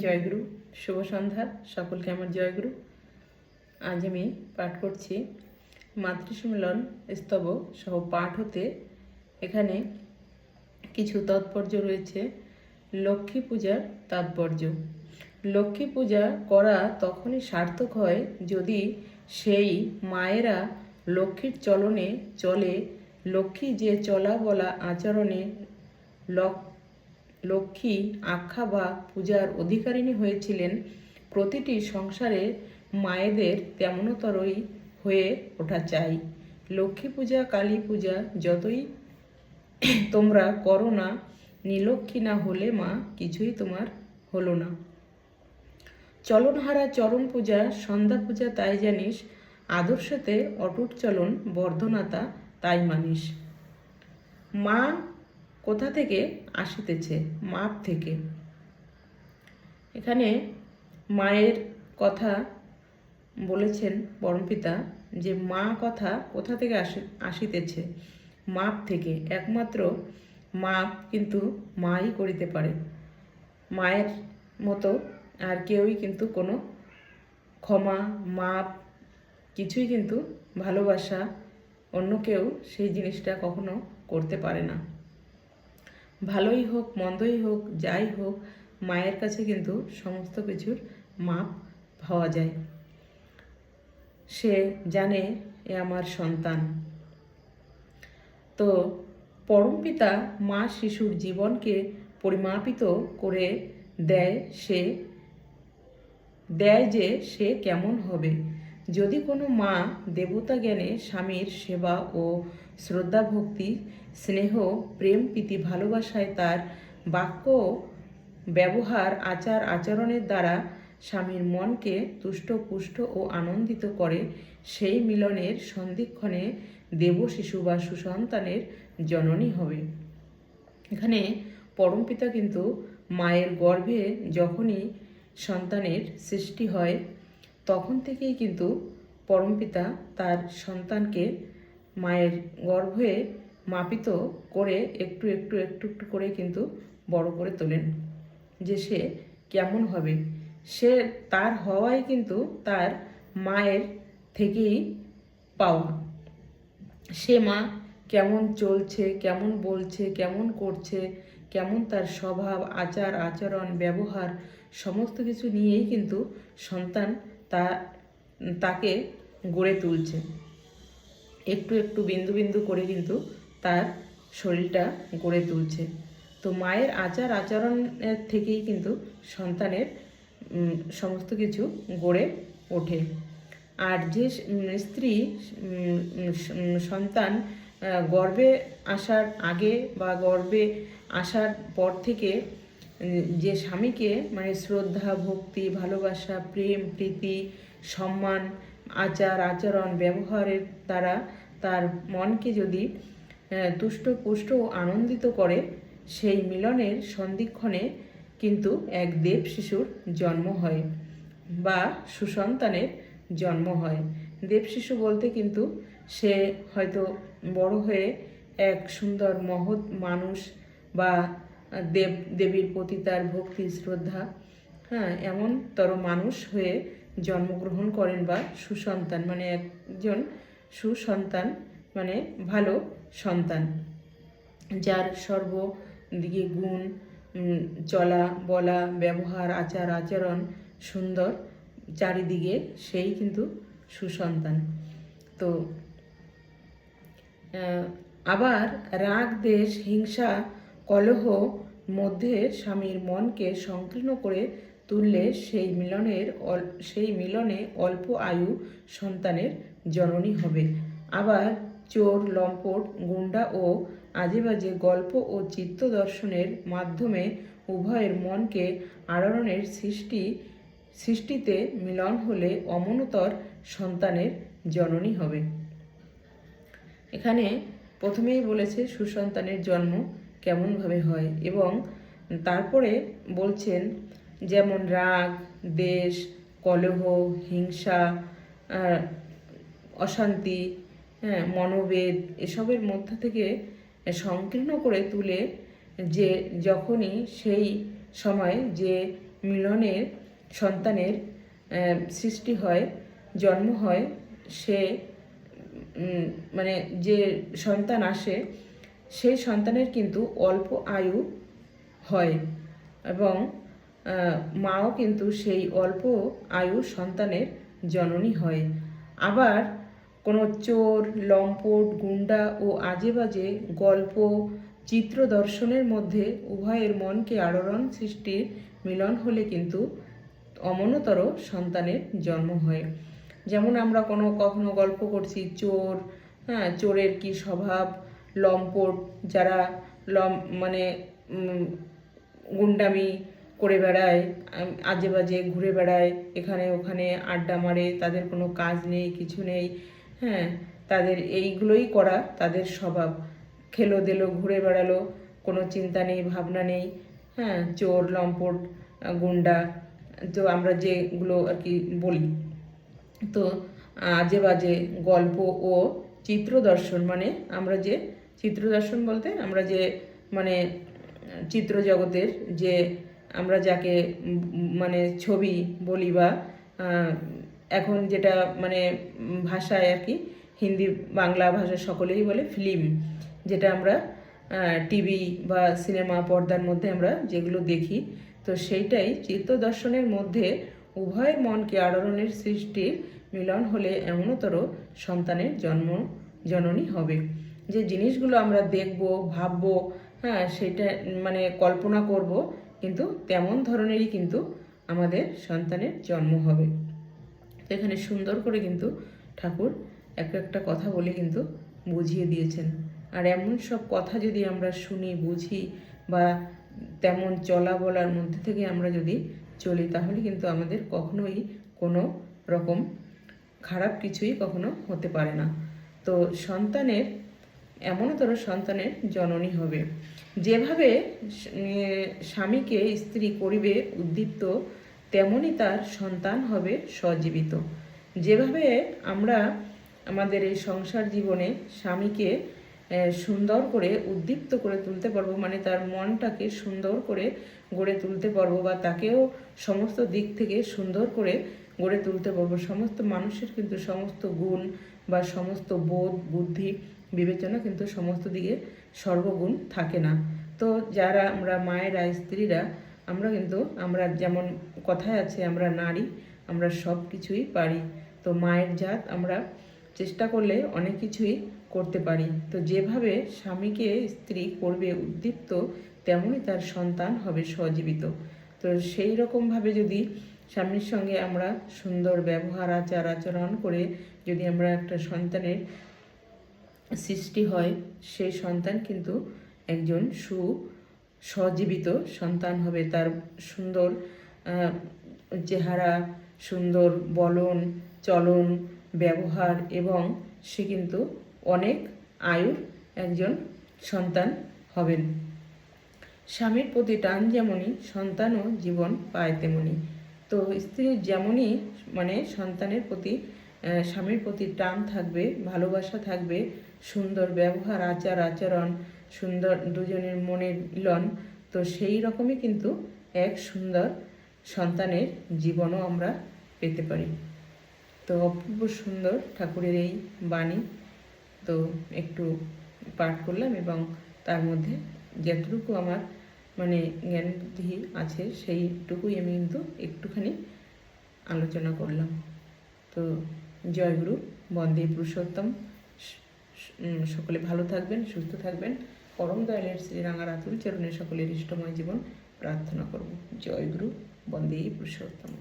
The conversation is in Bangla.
জয়গুরু, শুভ সন্ধ্যা সকলকে আমার জয়গুরু। আজ আমি পাঠ করছি মাতৃসম্মেলন স্তব সহ পাঠ হতে। এখানে কিছু তাৎপর্য রয়েছে। লক্ষ্মী পূজার তাৎপর্য। লক্ষ্মী পূজা করা তখনই সার্থক হয় যদি সেই মায়েরা লক্ষ্মীর চলনে চলে। লক্ষ্মী যে চলা বলা আচরণে লক্ষ্মী আখ্যা বা পূজার অধিকারিণী হয়েছিলেন, প্রতিটি সংসারে মায়েদের তেমনতরই হয়ে ওঠা চাই। লক্ষ্মী পূজা, কালী পূজা যতই তোমরা করো না, নীলক্ষী না হলে মা কিছুই তোমার হলো না। চলনহারা চরণ পূজা, সন্ধ্যা পূজা তাই জানিস, আদর্শতে অটুট চলন বর্ধনাতা তাই মানিস। মা কোথা থেকে আসিতেছে? মাপ থেকে। এখানে মায়ের কথা বলেছেন পরমপিতা, যে মা কথা কোথা থেকে আসিতেছে? মাপ থেকে। একমাত্র মাপ কিন্তু মাই করিতে পারে। মায়ের মতো আর কেউই কিন্তু কোনো ক্ষমা, মাপ কিছুই কিন্তু ভালোবাসা অন্য কেউ সেই জিনিসটা কখনো করতে পারে না। ভালোই হোক মন্দই হোক যাই হোক, মায়ের কাছে কিন্তু সমস্ত কিছুর মাপ পাওয়া যায়। সে জানে এ আমার সন্তান। তো পরমপিতা মা শিশুর জীবনকে পরিমাপিত করে দেয় যে সে কেমন হবে। যদি কোনো মা দেবতা জ্ঞানে স্বামীর সেবা ও শ্রদ্ধা ভক্তি স্নেহ প্রেম প্রীতি ভালোবাসায় তার বাক্য ব্যবহার আচার আচরণের দ্বারা স্বামীর মনকে তুষ্ট পুষ্ট ও আনন্দিত করে, সেই মিলনের সন্ধিক্ষণে দেব শিশু বা সুসন্তানের জননী হবে। এখানে পরমপিতা কিন্তু মায়ের গর্ভে যখনই সন্তানের সৃষ্টি হয়, তখন থেকেই কিন্তু পরমপিতা তার সন্তানকে মায়ের গর্ভে মাপিত করে একটু একটু একটু একটু করে কিন্তু বড় করে তোলেন, যে সে কেমন হবে। সে তার হওয়াই কিন্তু তার মায়ের থেকেই পাওয়া। সে মা কেমন চলছে, কেমন বলছে, কেমন করছে, কেমন তার স্বভাব আচার আচরণ ব্যবহার সমস্ত কিছু নিয়েই কিন্তু সন্তান তাকে গড়ে তুলছে। একটু একটু বিন্দু বিন্দু করে কিন্তু তার শরীরটা গড়ে তুলছে। তো মায়ের আচার আচরণের থেকেই কিন্তু সন্তানের সমস্ত কিছু গড়ে ওঠে। আর যে স্ত্রী সন্তান গর্ভে আসার আগে বা গর্ভে আসার পর থেকে যে স্বামীকে মানে শ্রদ্ধা ভক্তি ভালোবাসা প্রেম প্রীতি সম্মান আচার আচরণ ব্যবহারের দ্বারা তার মনকে যদি তুষ্ট পুষ্ট ও আনন্দিত করে, সেই মিলনের সন্ধিক্ষণে কিন্তু এক দেব শিশুর জন্ম হয় বা সুসন্তানের জন্ম হয়। দেব শিশু বলতে কিন্তু সে হয়তো বড় হয়ে এক সুন্দর মহৎ মানুষ বা দেবীর প্রতি তার ভক্তি শ্রদ্ধা এমনতর মানুষ হয়ে জন্মগ্রহণ করেন, বা সুসন্তান মানে একজন সুসন্তান মানে ভালো সন্তান, যার সর্বদিকে গুণ চলা বলা ব্যবহার আচার আচরণ সুন্দর চারিদিকে, সেই কিন্তু সুসন্তান। তো আবার রাগ দেশ হিংসা কলহ মধ্যে স্বামীর মনকে সংকীর্ণ করে তুললে সেই মিলনে অল্প আয়ু সন্তানের জননী হবে। আবার চোর লম্পট গুন্ডা ও আজেবাজে গল্প ও চিত্ত দর্শনের মাধ্যমে উভয়ের মনকে আড়ানোর সৃষ্টিতে মিলন হলে অমনতর সন্তানের জননী হবে। এখানে প্রথমেই বলেছে সুসন্তানের জন্ম কেমনভাবে হয়, এবং তারপরে বলছেন যেমন রাগ দেশ কলহ হিংসা অশান্তি মনোবেদ এসবের মধ্য থেকে সংকীর্ণ করে তুলে, যে যখনই সেই সময় যে মিলনের সন্তানের সৃষ্টি হয়, জন্ম হয়, সে মানে যে সন্তান আসে সেই সন্তানের কিন্তু অল্প আয়ু হয় এবং মাও কিন্তু সেই অল্প আয়ু সন্তানের জননী হয়। আবার কোনো চোর, লম্পট, গুন্ডা ও আজে বাজে গল্প, চিত্র দর্শনের মধ্যে উভয়ের মনকে আলোড়ন সৃষ্টির মিলন হলে কিন্তু অমনতর সন্তানের জন্ম হয়। যেমন আমরা কখনো গল্প করছি চোর, হ্যাঁ, চোরের কি স্বভাব, লম্পট যারা মানে গুন্ডামি করে বেড়ায়, আজে বাজে ঘুরে বেড়ায়, এখানে ওখানে আড্ডা মারে, তাদের কোনো কাজ নেই, কিছু নেই, হ্যাঁ, তাদের এইগুলোই করা তাদের স্বভাব। খেলো দেলো, ঘুরে বেড়ালো, কোনো চিন্তা নেই, ভাবনা নেই, হ্যাঁ, চোর, লম্পট, গুন্ডা, তো আমরা যেগুলো আর কি বলি। তো আজে বাজে গল্প ও চিত্র দর্শন, মানে আমরা যে চিত্র দর্শন বলতে আমরা যে মানে চিত্র জগতের যে আমরা যাকে মানে ছবি বলি বা এখন যেটা মানে ভাষায় আর কি হিন্দি বাংলা ভাষা সকলেই বলে ফিল্ম, যেটা আমরা টিভি বা সিনেমা পর্দার মধ্যে আমরা যেগুলো দেখি, তো সেইটাই চিত্র দর্শনের মধ্যে উভয় মনকে আলোড়নের সৃষ্টির মিলন হলে এমনতর সন্তানের জননী হবে। যে জিনিসগুলো আমরা দেখব, ভাববো, হ্যাঁ, সেটা মানে কল্পনা করব, কিন্তু তেমন ধরনেরই কিন্তু আমাদের সন্তানের জন্ম হবে। তো এখানে সুন্দর করে কিন্তু ঠাকুর একটা কথা বলে কিন্তু বুঝিয়ে দিয়েছেন। আর এমন সব কথা যদি আমরা শুনি, বুঝি বা তেমন চলা বলার মধ্যে থেকে আমরা যদি চলি, তাহলে কিন্তু আমাদের কখনোই কোনো রকম খারাপ কিছুই কখনো হতে পারে না। তো সন্তানের এমনতর সন্তানের জননী হবে। যেভাবে স্বামীকে স্ত্রী করিবে উদ্দীপ্ত, তেমনি তার সন্তান হবে সজীবিত। যেভাবে আমরা আমাদের এই সংসার জীবনে স্বামীকে সুন্দর করে উদ্দীপ্ত করে তুলতে পারবো, মানে তার মনটাকে সুন্দর করে গড়ে তুলতে পারবো বা তাকেও সমস্ত দিক থেকে সুন্দর করে গড়ে তুলতে পারবো। সমস্ত মানুষের কিন্তু সমস্ত গুণ বা সমস্ত বোধ, বুদ্ধি, বিবেচনা কিন্তু সমস্ত দিকে সর্বগুণ থাকে না। তো যারা আমরা মায়েরা, স্ত্রীরা, আমরা যেমন কথায় আছে আমরা নারী, আমরা সব কিছুই পারি। তো মায়ের জাত, আমরা চেষ্টা করলে অনেক কিছুই করতে পারি। তো যেভাবে স্বামীকে স্ত্রী করবে উদ্দীপ্ত, তেমনই তার সন্তান হবে সজীবিত। তো সেই রকমভাবে যদি স্বামীর সঙ্গে আমরা সুন্দর ব্যবহার, আচার আচরণ করে যদি আমরা একটা সন্তানের সৃষ্টি হয়, সেই সন্তান কিন্তু একজন সজীবিত সন্তান হবে। তার সুন্দর চেহারা, সুন্দর বলন, চলন, ব্যবহার, এবং সে কিন্তু অনেক আয়ুর একজন সন্তান হবেন। স্বামীর প্রতি টান যেমনই সন্তানও জীবন পায় তেমনি। তো স্ত্রীর যেমনই মানে সন্তানের প্রতি, স্বামীর প্রতি টান থাকবে, ভালোবাসা থাকবে, সুন্দর ব্যবহার, আচার আচরণ, সুন্দর দুজনের মনের মিলন, তো সেই রকমই কিন্তু এক সুন্দর সন্তানের জীবনও আমরা পেতে পারি। তো অপূর্ব সুন্দর ঠাকুরের এই বাণী তো একটু পাঠ করলাম, এবং তার মধ্যে যতটুকু আমার মানে জ্ঞান বুদ্ধি আছে সেইটুকুই আমি কিন্তু একটুখানি আলোচনা করলাম। তো জয়গুরু, বন্দে পুরুষোত্তম। সকলে ভালো থাকবেন, সুস্থ থাকবেন। পরম দয়ালের শ্রীরাঙার আতুল চরণে সকলের ইষ্টময় জীবন প্রার্থনা করব। জয়গুরু, বন্দে পুরুষোত্তম।